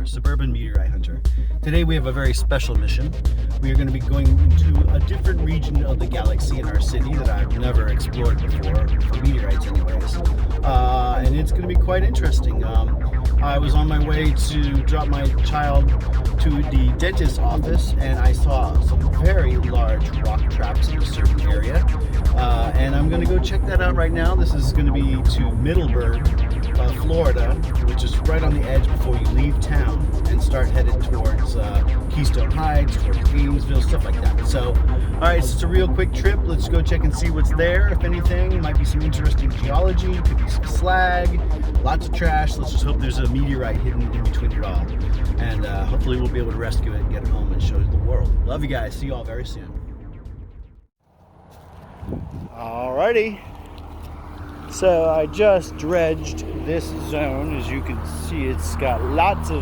Hunter, Suburban Meteorite Hunter. Today we have a very special mission. We are going to be going into a different region of the galaxy in our city that I've never explored before, for meteorites anyways. And it's going to be quite interesting. I was on my way to drop my child to the dentist's office and I saw some very large rock traps in a certain area. And I'm going to go check that out right now. This is going to be to Middleburg, Florida, which is right on the edge before you leave town and start headed towards Keystone Heights, towards Gainesville, stuff like that. So, alright, so it's a real quick trip. Let's go check and see what's there, if anything. Might be some interesting geology, could be some slag, lots of trash. Let's just hope there's a meteorite hidden in between it all. And hopefully we'll be able to rescue it and get it home and show it to the world. Love you guys. See you all very soon. Alrighty. So I just dredged this zone. As you can see, it's got lots of,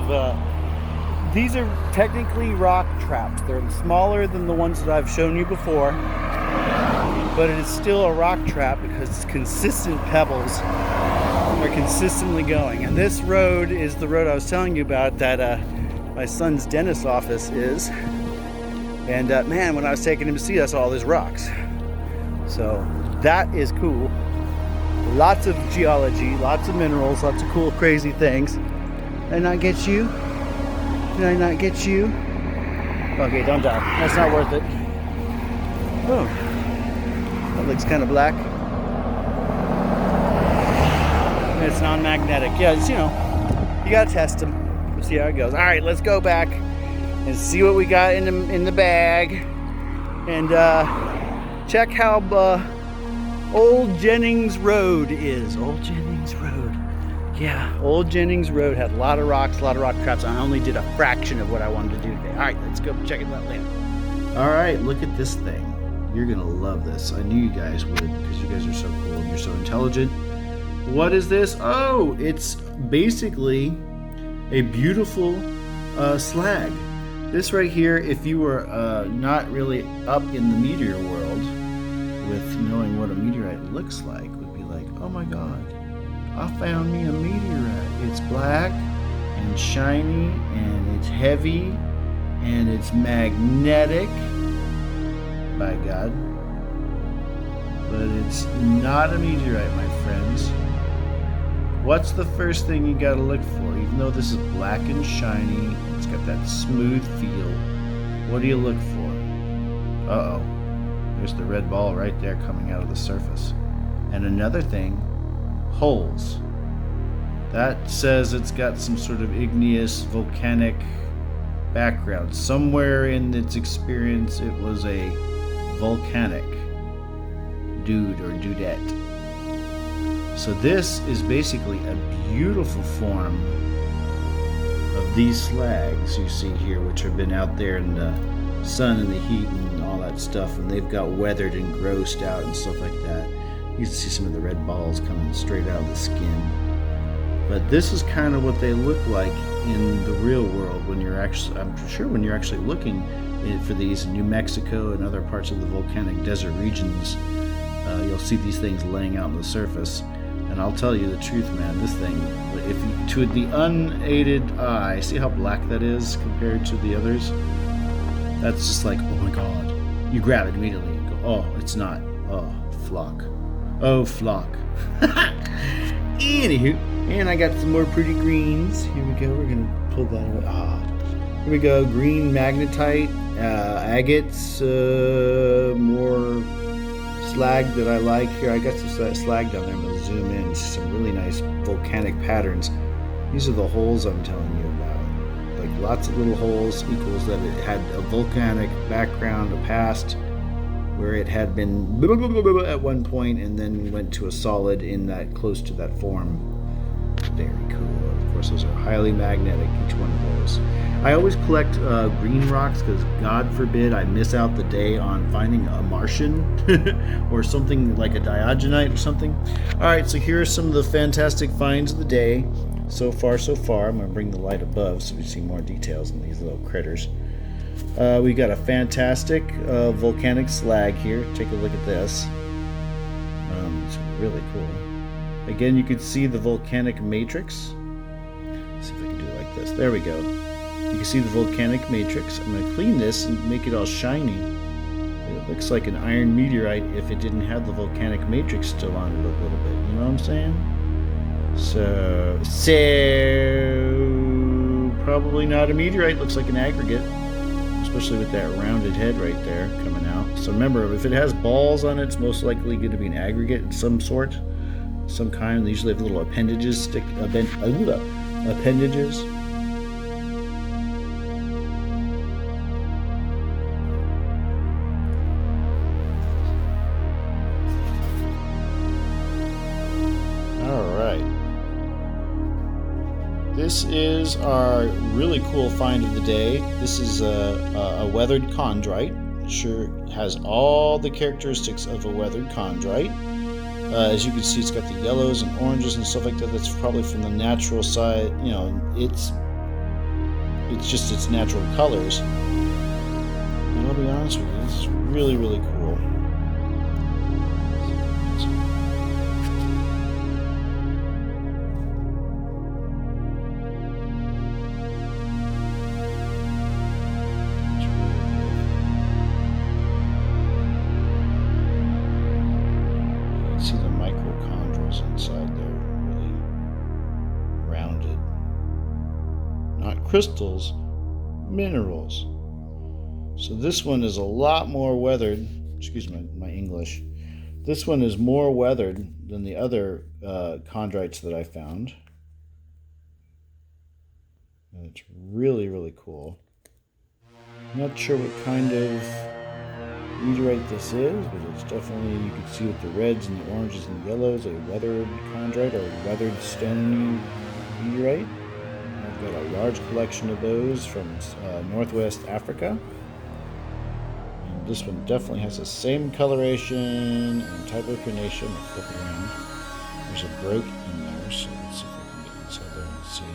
these are technically rock traps. They're smaller than the ones that I've shown you before, but it is still a rock trap because consistent pebbles are consistently going. And this road is the road I was telling you about that my son's dentist office is. And man, when I was taking him to see, I saw all these rocks. So that is cool. Lots of geology, lots of minerals, lots of cool, crazy things. Did I not get you? Did I not get you? Okay, don't die. That's not worth it. Oh, that looks kind of black. It's non-magnetic. Yeah, just, you know, you gotta test them. We'll see how it goes. All right, let's go back and see what we got in the bag, and check how Old Jennings Road is. Old Jennings Road. Yeah, Old Jennings Road had a lot of rocks, a lot of rock traps. I only did a fraction of what I wanted to do today. All right, let's go check it out later. All right, look at this thing. You're gonna love this. I knew you guys would because you guys are so cool and you're so intelligent. What is this? Oh, it's basically a beautiful slag. This right here, if you were not really up in the meteor world, with knowing what a meteorite looks like, would be like, oh my god, I found me a meteorite. It's black and shiny and it's heavy and it's magnetic, by God, but it's not a meteorite, my friends. What's the first thing you gotta look for? Even though this is black and shiny, it's got that smooth feel, what do you look for? Uh-oh. There's the red ball right there coming out of the surface. And another thing, holes. That says it's got some sort of igneous volcanic background. Somewhere in its experience it was a volcanic dude or dudette. So this is basically a beautiful form of these slags you see here, which have been out there in the sun and the heat and all that stuff, and they've got weathered and grossed out and stuff like that. You can see some of the red balls coming straight out of the skin. But this is kind of what they look like in the real world when you're actually, I'm sure when you're actually looking for these in New Mexico and other parts of the volcanic desert regions, you'll see these things laying out on the surface. And I'll tell you the truth, man, this thing, if you, to the unaided eye, see how black that is compared to the others? That's just like, oh my god. You grab it immediately and go, oh, it's not. Oh, flock. Oh, flock. Anywho, and I got some more pretty greens. Here we go. We're going to pull that away. Here we go. Green magnetite, agates, more slag that I like. Here, I got some slag down there. I'm going to zoom in. Some really nice volcanic patterns. These are the holes I'm telling you about. Like lots of little holes equals that it had a volcanic background, a past where it had been at one point and then went to a solid in that, close to that form. Very cool. Of course, those are highly magnetic, each one of those. I always collect green rocks because God forbid I miss out the day on finding a Martian or something like a diagonite or something. All right, so here are some of the fantastic finds of the day. So far, so far. I'm going to bring the light above so we see more details on these little critters. We got a fantastic volcanic slag here. Take a look at this. It's really cool. Again, you can see the volcanic matrix. Let's see if I can do it like like this. There we go. You can see the volcanic matrix. I'm going to clean this and make it all shiny. It looks like an iron meteorite if it didn't have the volcanic matrix still on it a little bit. You know what I'm saying? So probably not a meteorite. Looks like an aggregate, especially with that rounded head right there coming out. So remember, if it has balls on it, it's most likely going to be an aggregate of some sort, some kind. They usually have little appendages appendages. This is our really cool find of the day. This is a weathered chondrite. It sure has all the characteristics of a weathered chondrite. As you can see, it's got the yellows and oranges and stuff like that. That's probably from the natural side. You know, it's just its natural colors. And I'll be honest with you, this is really, really cool. See the microchondrials inside there, really rounded. Not crystals, minerals. So this one is a lot more weathered. Excuse my English. This one is more weathered than the other chondrites that I found. And it's really, really cool. I'm not sure what kind of meteorite this is, but it's definitely, you can see with the reds and the oranges and the yellows, a weathered chondrite or weathered stony meteorite. I've got a large collection of those from northwest Africa. And this one definitely has the same coloration and type of carnation. I'll flip it around. There's a break in there, so let's see if I can get inside there and see.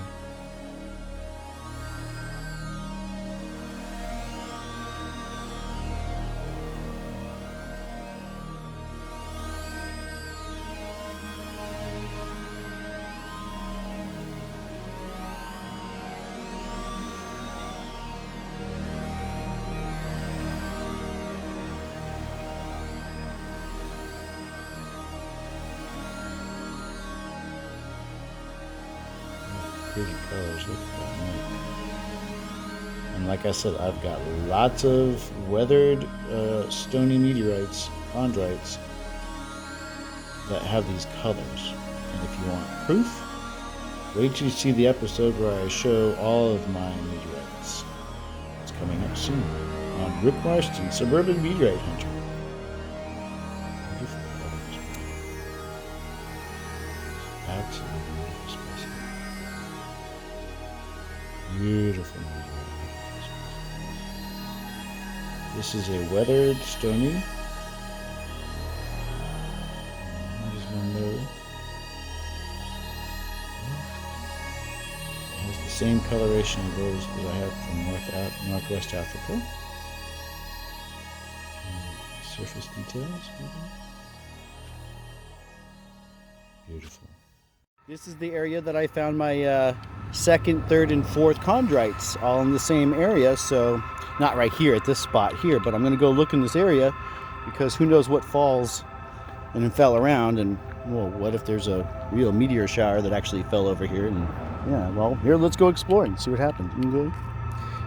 Pretty colors, look at that. And like I said, I've got lots of weathered stony meteorites, chondrites, that have these colors. And if you want proof, wait till you see the episode where I show all of my meteorites. It's coming up soon on Rik Marston Suburban Meteorite Hunter. Beautiful colors. Absolutely beautiful specimen. Beautiful meteorite. This is a weathered stony. How does one know? It has the same coloration of those that I have from northwest Africa. Surface details, maybe? Beautiful. This is the area that I found my second, third, and fourth chondrites, all in the same area. So, not right here at this spot here, but I'm going to go look in this area because who knows what falls and fell around, and well, what if there's a real meteor shower that actually fell over here? And yeah, well, here, let's go exploring, see what happens. Okay?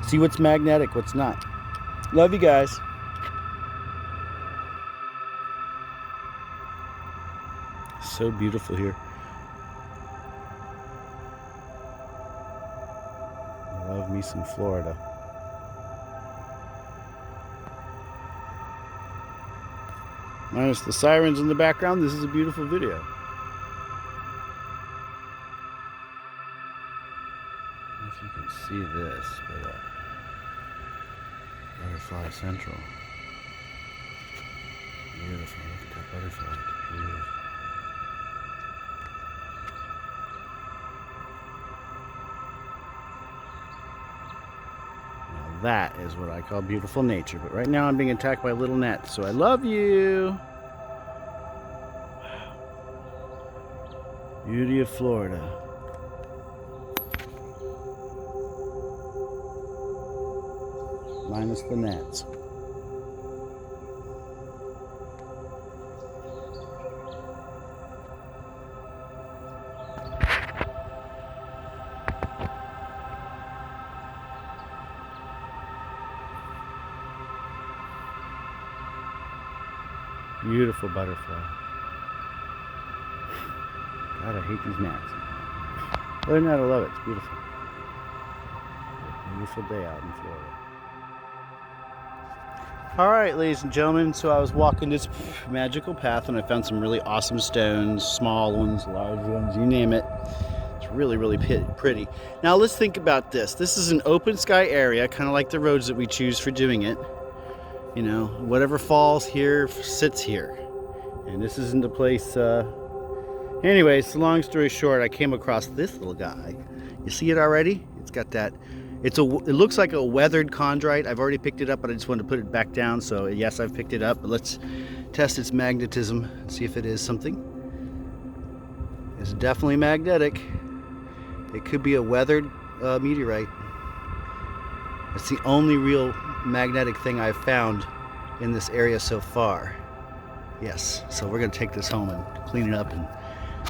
See what's magnetic, what's not. Love you guys. So beautiful here. Love me some Florida. Minus the sirens in the background, this is a beautiful video. If you can see this, but Butterfly Central. Beautiful, look at that butterfly. Beautiful. That is what I call beautiful nature. But right now I'm being attacked by little gnats, so I love you. Wow. Beauty of Florida. minus the gnats. Beautiful butterfly. God, I hate these gnats. Other than that, I love it. It's beautiful. Beautiful day out in Florida. Alright, ladies and gentlemen, so I was walking this magical path and I found some really awesome stones, small ones, large ones, you name it. It's really, really pretty. Now let's think about this. This is an open sky area, kind of like the roads that we choose for doing it. You know, whatever falls here sits here. And this isn't the place. Anyways, long story short, I came across this little guy. You see it already? It's got that. It looks like a weathered chondrite. I've already picked it up, but I just wanted to put it back down. So yes, I've picked it up. But let's test its magnetism and see if it is something. It's definitely magnetic. It could be a weathered meteorite. It's the only real magnetic thing I've found in this area so far. Yes, so we're gonna take this home and clean it up and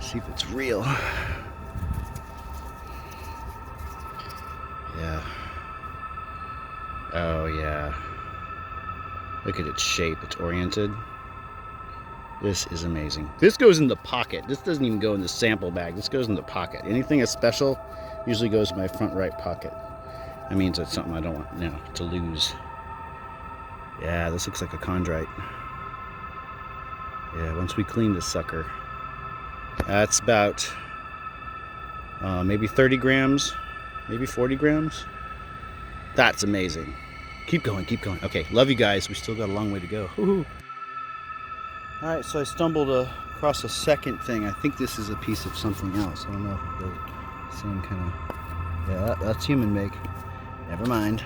see if it's real. Yeah. Oh yeah. Look at its shape, it's oriented. This is amazing. This goes in the pocket. This doesn't even go in the sample bag. This goes in the pocket. Anything that's special usually goes in my front right pocket. That means it's something I don't want to lose. Yeah, this looks like a chondrite. Yeah, once we clean this sucker, that's about maybe 30 grams, maybe 40 grams. That's amazing. Keep going, keep going. Okay, love you guys. We still got a long way to go. Woo-hoo. All right, so I stumbled across a second thing. I think this is a piece of something else. I don't know if the same kind of. Yeah, that's human make. Never mind.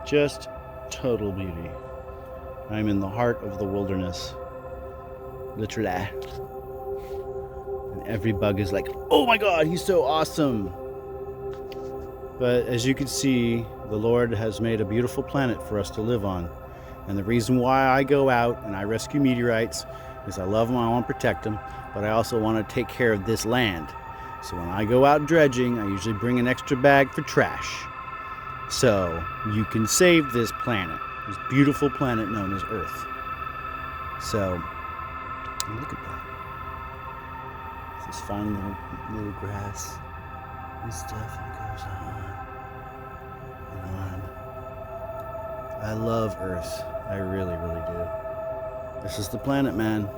Just total beauty. I'm in the heart of the wilderness. Literally. And every bug is like, oh my god, he's so awesome. But as you can see, the Lord has made a beautiful planet for us to live on. And the reason why I go out and I rescue meteorites is I love them, I want to protect them, but I also want to take care of this land. So when I go out dredging, I usually bring an extra bag for trash. So you can save this planet, this beautiful planet known as Earth. So look at that. This fine little grass and stuff, and it goes on and on. I love Earth. I really, really do. This is the planet, man.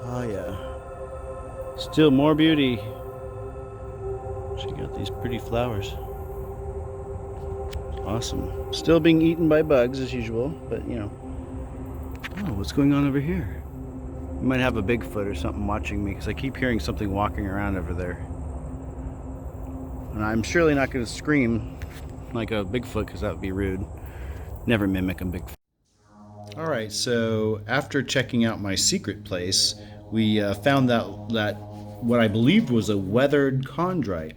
Oh yeah. Still more beauty. She got these pretty flowers. Awesome. Still being eaten by bugs as usual, but you know. Oh, what's going on over here? You might have a Bigfoot or something watching me because I keep hearing something walking around over there. And I'm surely not going to scream like a Bigfoot because that would be rude. Never mimic a Bigfoot. Alright, so after checking out my secret place, we found that what I believed was a weathered chondrite.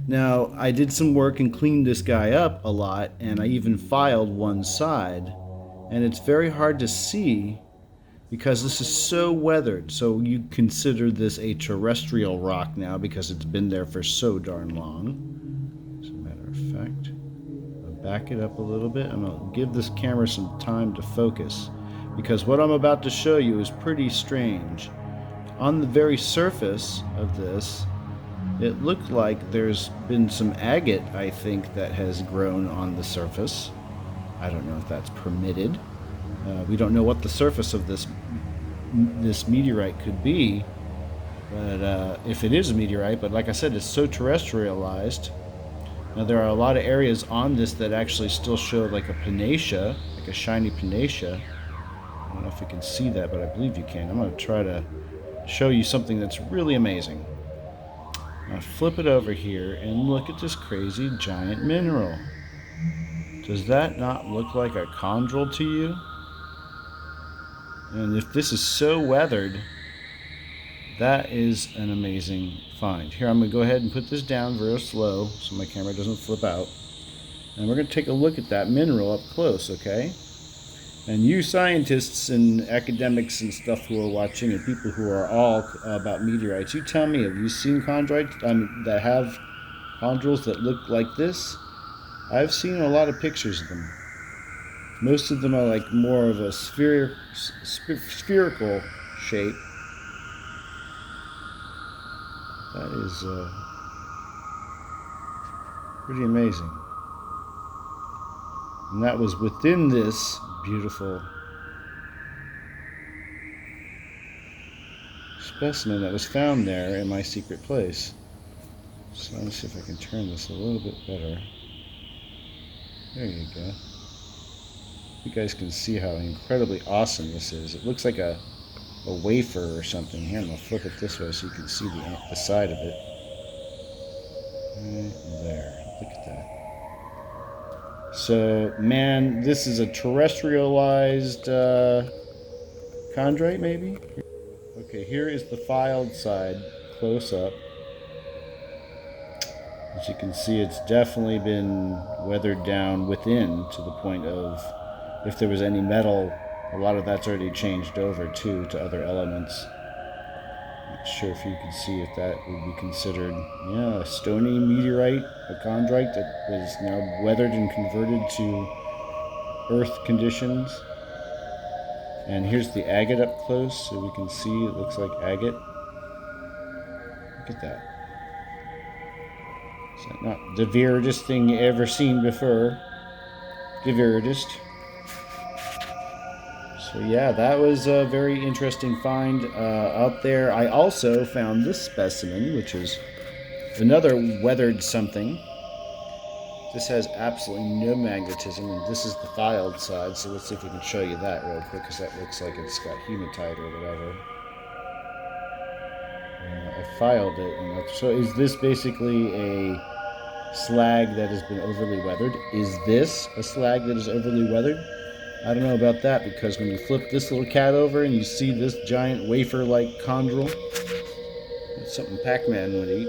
Now, I did some work and cleaned this guy up a lot, and I even filed one side. And it's very hard to see because this is so weathered. So you consider this a terrestrial rock now because it's been there for so darn long. As a matter of fact, I'll back it up a little bit. I'm going to give this camera some time to focus because what I'm about to show you is pretty strange. On the very surface of this, it looked like there's been some agate, I think, that has grown on the surface. I don't know if that's permitted. We don't know what the surface of this meteorite could be, but if it is a meteorite, but like I said, it's so terrestrialized. Now there are a lot of areas on this that actually still show like a panacea, like a shiny panacea. I don't know if you can see that, but I believe you can. I'm going to try to show you something that's really amazing. Now flip it over here and look at this crazy giant mineral. Does that not look like a chondrite to you? And if this is so weathered, That is an amazing find. Here, I'm going to go ahead and put this down real slow so my camera doesn't flip out. And we're going to take a look at that mineral up close, okay? And you scientists and academics and stuff who are watching, and people who are all about meteorites, you tell me, have you seen chondrites that have chondrules that look like this? I've seen a lot of pictures of them. Most of them are like more of a spherical shape. That is pretty amazing. And that was within this beautiful specimen that was found there in my secret place. So let me see if I can turn this a little bit better. There you go. You guys can see how incredibly awesome this is. It looks like a wafer or something. Here, I'm going to flip it this way so you can see the side of it. Right there. Look at that. So, man, this is a terrestrialized chondrite, maybe? Okay, here is the filed side, close up. As you can see, it's definitely been weathered down within to the point of, if there was any metal, a lot of that's already changed over too to other elements. Not sure if you can see if that would be considered, yeah, a stony meteorite, a chondrite that is now weathered and converted to Earth conditions. And here's the agate up close, so we can see it looks like agate. Look at that. Is that not the weirdest thing you ever seen before? The weirdest. So yeah, that was a very interesting find out there. I also found this specimen, which is another weathered something. This has absolutely no magnetism, and this is the filed side, so let's see if we can show you that real quick, because that looks like it's got hematite or whatever. I filed it, and so is this basically a slag that has been overly weathered? Is this a slag that is overly weathered? I don't know about that, because when you flip this little cat over and you see this giant wafer-like chondrule, it's something Pac-Man would eat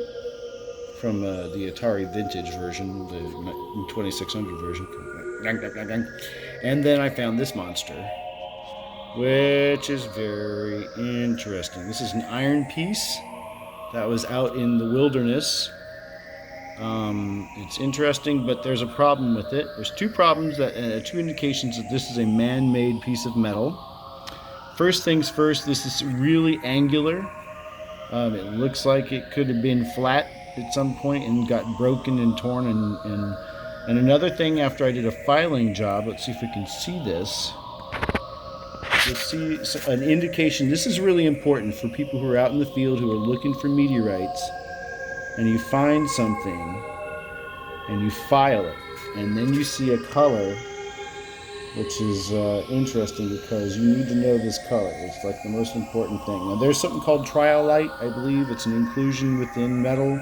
from the Atari vintage version, the 2600 version. And then I found this monster, which is very interesting. This is an iron piece that was out in the wilderness. It's interesting, but there's a problem with it. There's two problems, two indications that this is a man-made piece of metal. First things first, this is really angular. It looks like it could have been flat at some point and got broken and torn. And another thing, after I did a filing job, let's see if we can see this. You'll see an indication. This is really important for people who are out in the field who are looking for meteorites. And you find something and you file it, and then you see a color, which is interesting, because you need to know this color. It's like the most important thing. Now, there's something called triolite, I believe. It's an inclusion within metal,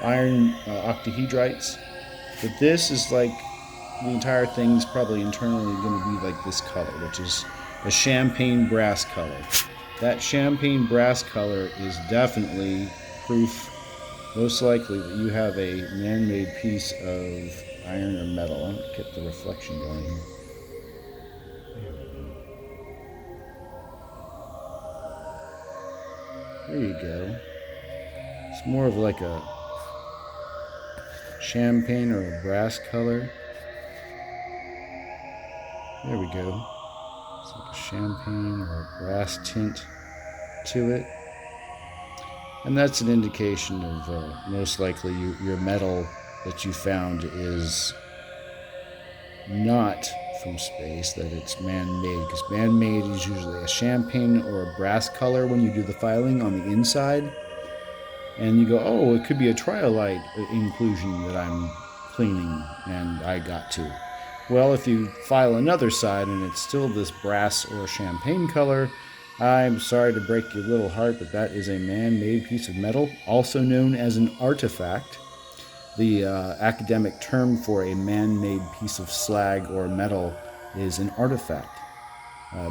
iron octahedrites. But this is like, the entire thing's probably internally going to be like this color, which is a champagne brass color. That champagne brass color is definitely proof, most likely, that you have a man-made piece of iron or metal. Let me get the reflection going here. There you go. It's more of like a champagne or a brass color. There we go. It's like a champagne or a brass tint to it. And that's an indication of most likely your metal that you found is not from space, that it's man-made, because man-made is usually a champagne or a brass color when you do the filing on the inside. And you go, oh, it could be a triolite inclusion that I'm cleaning and I got to. Well, if you file another side and it's still this brass or champagne color, I'm sorry to break your little heart, but that is a man-made piece of metal, also known as an artifact. The academic term for a man-made piece of slag or metal is an artifact.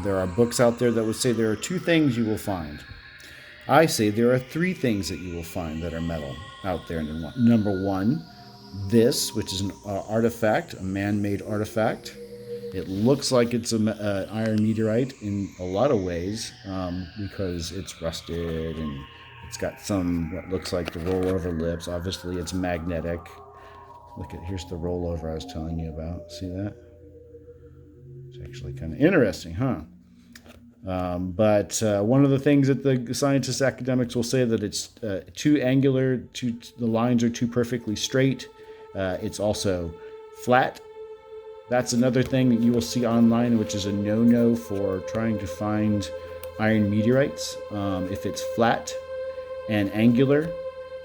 There are books out there that would say there are two things you will find. I say there are 3 things that you will find that are metal out there. Number 1, this, which is an artifact, a man-made artifact. It looks like it's an iron meteorite in a lot of ways because it's rusted and it's got some what looks like the rollover lips. Obviously, it's magnetic. Here's the rollover I was telling you about. See that? It's actually kind of interesting, huh? But one of the things that the scientists, academics will say that it's too angular, the lines are too perfectly straight. It's also flat. That's another thing that you will see online, which is a no-no for trying to find iron meteorites. If it's flat and angular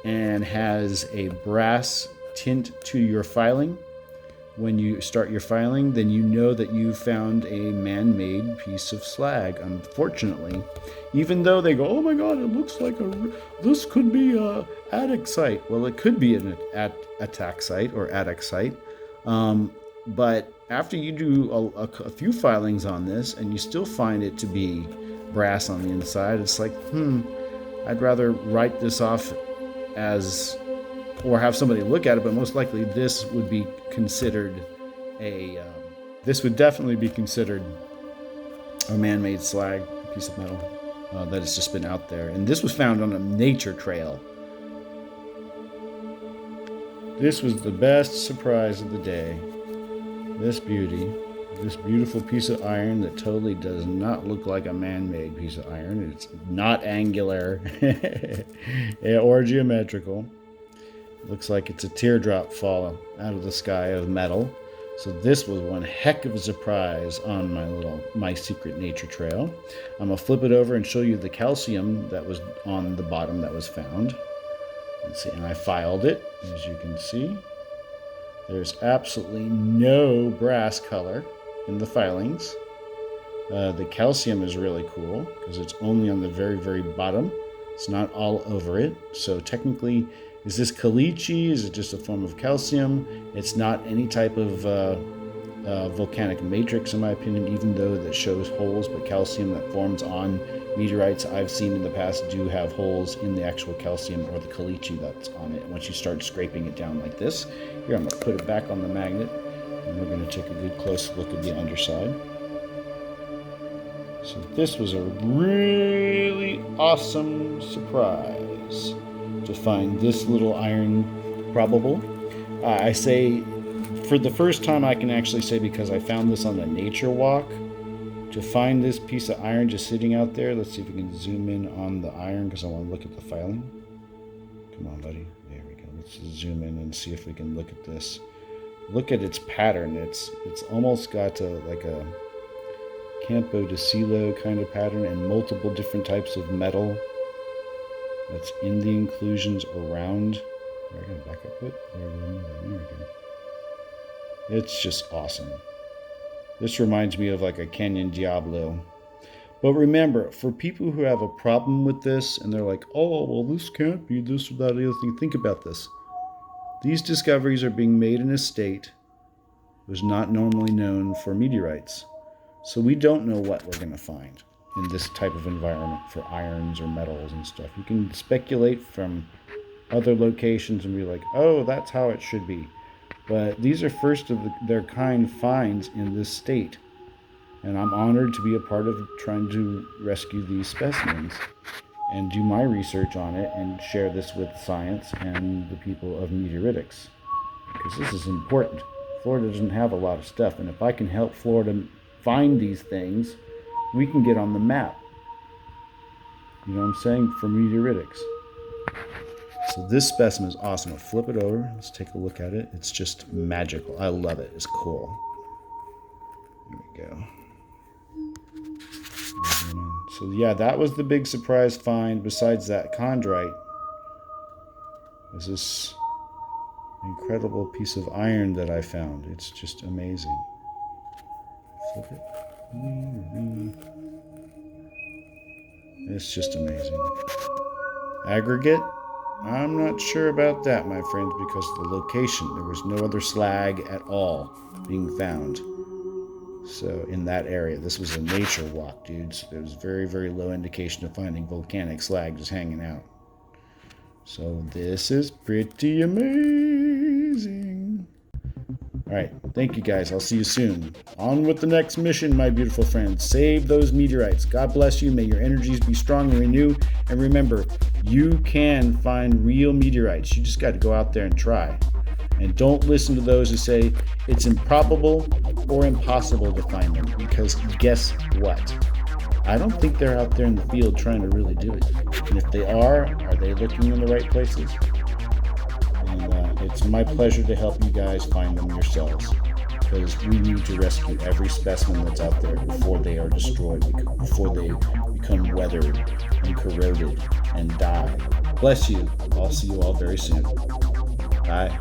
and has a brass tint to your filing, when you start your filing, then you know that you found a man-made piece of slag. Unfortunately, even though they go, oh my God, it looks like this could be a attic site. Well, it could be an attack site or attic site. But after you do a few filings on this and you still find it to be brass on the inside, it's like, I'd rather write this off as, or have somebody look at it, but most likely this would be considered this would definitely be considered a man-made slag, piece of metal that has just been out there. And this was found on a nature trail. This was the best surprise of the day. This beauty, this beautiful piece of iron that totally does not look like a man-made piece of iron. It's not angular or geometrical. It looks like it's a teardrop fall out of the sky of metal. So this was one heck of a surprise on my secret nature trail. I'm gonna flip it over and show you the calcium that was on the bottom that was found. Let's see, and I filed it, as you can see. There's absolutely no brass color in the filings. The calcium is really cool because it's only on the very, very bottom. It's not all over it. So technically, is this caliche? Is it just a form of calcium? It's not any type of volcanic matrix, in my opinion, even though that shows holes, but calcium that forms on meteorites I've seen in the past do have holes in the actual calcium or the caliche that's on it. Once you start scraping it down like this, here I'm going to put it back on the magnet and we're going to take a good close look at the underside. So this was a really awesome surprise to find this little iron probable. I say for the first time I can actually say, because I found this on the nature walk, to find this piece of iron just sitting out there. Let's see if we can zoom in on the iron because I want to look at the filing. Come on, buddy. There we go. Let's zoom in and see if we can look at this. Look at its pattern. It's almost got like a Campo de Silo kind of pattern and multiple different types of metal that's in the inclusions around. We're going to back up it. There we go. It's just awesome. This reminds me of like a Canyon Diablo. But remember, for people who have a problem with this and they're like, oh, well, this can't be this or that other thing, think about this. These discoveries are being made in a state that was not normally known for meteorites. So we don't know what we're going to find in this type of environment for irons or metals and stuff. You can speculate from other locations and be like, oh, that's how it should be. But these are first of their kind finds in this state. And I'm honored to be a part of trying to rescue these specimens and do my research on it and share this with science and the people of Meteorites. Because this is important. Florida doesn't have a lot of stuff. And if I can help Florida find these things, we can get on the map. You know what I'm saying? For Meteorites. So this specimen is awesome. I'll flip it over. Let's take a look at it. It's just magical. I love it. It's cool. Here we go. So yeah, that was the big surprise find. Besides that, Chondrite is this incredible piece of iron that I found. It's just amazing. Flip it. It's just amazing. Aggregate? I'm not sure about that, my friends, because of the location. There was no other slag at all being found. So in that area, this was a nature walk, dudes. There was very, very low indication of finding volcanic slag just hanging out. So this is pretty amazing. All right, thank you guys. I'll see you soon. On with the next mission, my beautiful friends. Save those meteorites. God bless you. May your energies be strong and renew. And remember, you can find real meteorites. You just got to go out there and try. And don't listen to those who say it's improbable or impossible to find them, because guess what? I don't think they're out there in the field trying to really do it. And if they are they looking in the right places? And it's my pleasure to help you guys find them yourselves, because we need to rescue every specimen that's out there before they are destroyed, before they become weathered and corroded and die. Bless you. I'll see you all very soon. Bye.